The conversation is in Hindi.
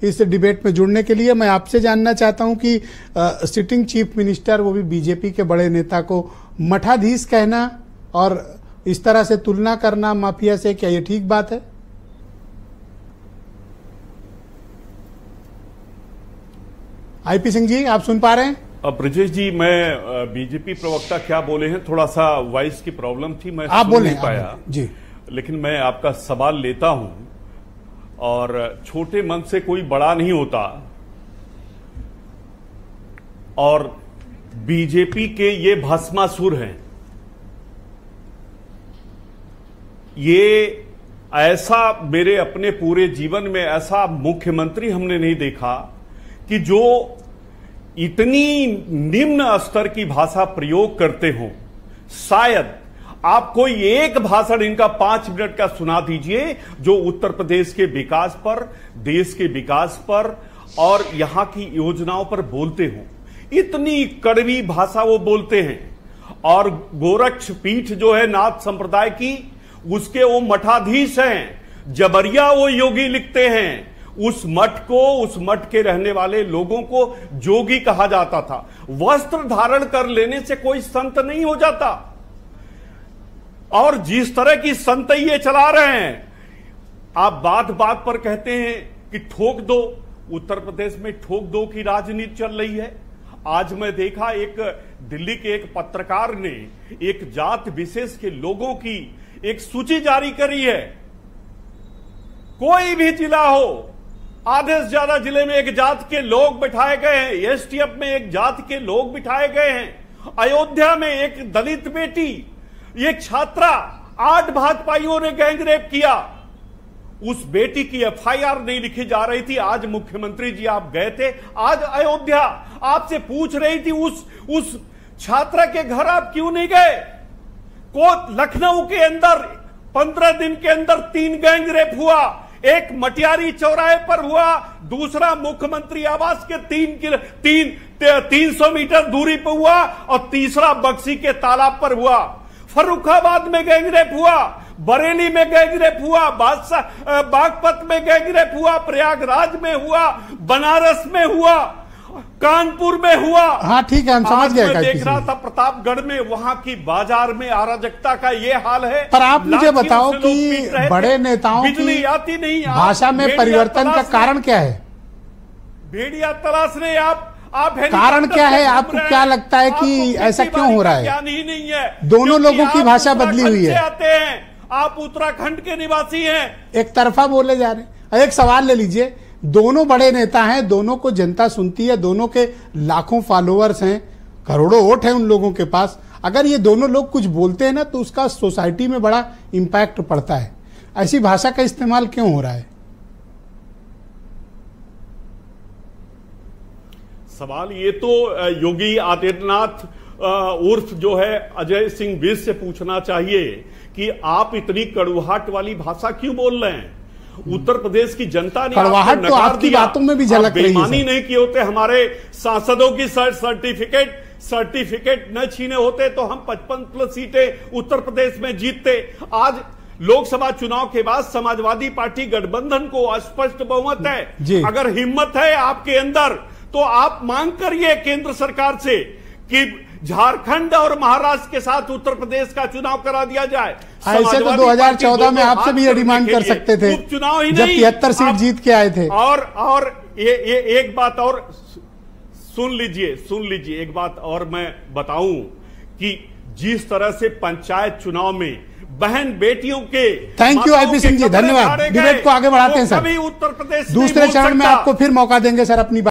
इस डिबेट में जुड़ने के लिए। मैं आपसे जानना चाहता हूं कि सिटिंग चीफ मिनिस्टर, वो भी बीजेपी के बड़े नेता को मठाधीश कहना और इस तरह से तुलना करना माफिया से, क्या ये ठीक बात है? आईपी सिंह जी, आप सुन पा रहे हैं? अब ब्रजेश जी, मैं बीजेपी प्रवक्ता क्या बोले हैं, थोड़ा सा वॉइस की प्रॉब्लम थी, मैं आप सुन नहीं पाया जी। लेकिन मैं आपका सवाल लेता हूं, और छोटे मन से कोई बड़ा नहीं होता, और बीजेपी के ये भस्मासुर हैं। ये ऐसा, मेरे अपने पूरे जीवन में ऐसा मुख्यमंत्री हमने नहीं देखा कि जो इतनी निम्न स्तर की भाषा प्रयोग करते हो। शायद आप कोई एक भाषण इनका 5 मिनट का सुना दीजिए जो उत्तर प्रदेश के विकास पर, देश के विकास पर और यहां की योजनाओं पर बोलते हो। इतनी कड़वी भाषा वो बोलते हैं। और गोरक्ष पीठ जो है नाथ संप्रदाय की, उसके वो मठाधीश हैं। जबरिया वो योगी लिखते हैं। उस मठ के रहने वाले लोगों को जोगी कहा जाता था। वस्त्र धारण कर लेने से कोई संत नहीं हो जाता। और जिस तरह की संत ये चला रहे हैं, आप बात बात पर कहते हैं कि ठोक दो। उत्तर प्रदेश में ठोक दो की राजनीति चल रही है। आज मैं देखा, एक दिल्ली के एक पत्रकार ने एक जात विशेष के लोगों की एक सूची जारी करी है। कोई भी जिला हो, आधे से ज्यादा जिले में एक जात के लोग बिठाए गए हैं। एसटीएफ में एक जात के लोग बिठाए गए हैं। अयोध्या में एक दलित बेटी, एक छात्रा, 8 भाजपाइयों ने गैंगरेप किया। उस बेटी की एफआईआर नहीं लिखी जा रही थी। आज मुख्यमंत्री जी आप गए थे, आज अयोध्या, आपसे पूछ रही थी उस छात्रा के घर आप क्यों नहीं गए? लखनऊ के अंदर 15 दिन के अंदर 3 गैंगरेप हुआ। एक मटियारी चौराहे पर हुआ, दूसरा मुख्यमंत्री आवास के 300 मीटर दूरी पर हुआ, और तीसरा बक्सी के तालाब पर हुआ। फर्रुखाबाद में गैंगरेप हुआ, बरेली में गैंगरेप हुआ, बागपत में गैंगरेप हुआ, प्रयागराज में हुआ, बनारस में हुआ, कानपुर में हुआ। हाँ ठीक है, हम समझ गए। मैं देख रहा था प्रतापगढ़ में, वहां की बाजार में अराजकता का ये हाल है। पर आप मुझे बताओ कि बड़े नेताओं की आती नहीं, भाषा में परिवर्तन का कारण क्या है? भेड़िया तलाशने आप कारण क्या है? आपको क्या लगता है कि ऐसा क्यों हो रहा है? ज्ञान ही नहीं है। दोनों लोगों की भाषा बदली हुई है। आते हैं, आप उत्तराखंड के निवासी हैं। एक तरफा बोले जा रहे हैं। एक सवाल ले लीजिए, दोनों बड़े नेता हैं, दोनों को जनता सुनती है, दोनों के लाखों फॉलोअर्स हैं, करोड़ों वोट है उन लोगों के पास। अगर ये दोनों लोग कुछ बोलते हैं ना, तो उसका सोसाइटी में बड़ा इंपैक्ट पड़ता है। ऐसी भाषा का इस्तेमाल क्यों हो रहा है? सवाल ये तो योगी आदित्यनाथ उर्फ जो है अजय सिंह विज से पूछना चाहिए कि आप इतनी कड़वाहट वाली भाषा क्यों बोल रहे हैं। उत्तर प्रदेश की जनता ने कड़वाहट तो आपकी बातों में भी झलक रही है। बेईमानी नहीं किए होते, हमारे सांसदों की सर्टिफिकेट न छीने होते तो हम 55+ सीटें उत्तर प्रदेश में जीतते। आज लोकसभा चुनाव के बाद समाजवादी पार्टी गठबंधन को स्पष्ट बहुमत है। अगर हिम्मत है आपके अंदर तो आप मांग करिए केंद्र सरकार से कि झारखंड और महाराष्ट्र के साथ उत्तर प्रदेश का चुनाव करा दिया जाए। ऐसे तो 2014 में आपसे भी ये डिमांड कर सकते थे, चुनाव ही जब 73 सीट जीत के आए थे। और ये एक बात और सुन लीजिए, एक बात और मैं बताऊं कि जिस तरह से पंचायत चुनाव में बहन बेटियों के, thank you IP Singh ji, धन्यवाद। डिबेट को आगे बढ़ाते हैं सर। उत्तर प्रदेश दूसरे चरण में आपको फिर मौका देंगे सर अपनी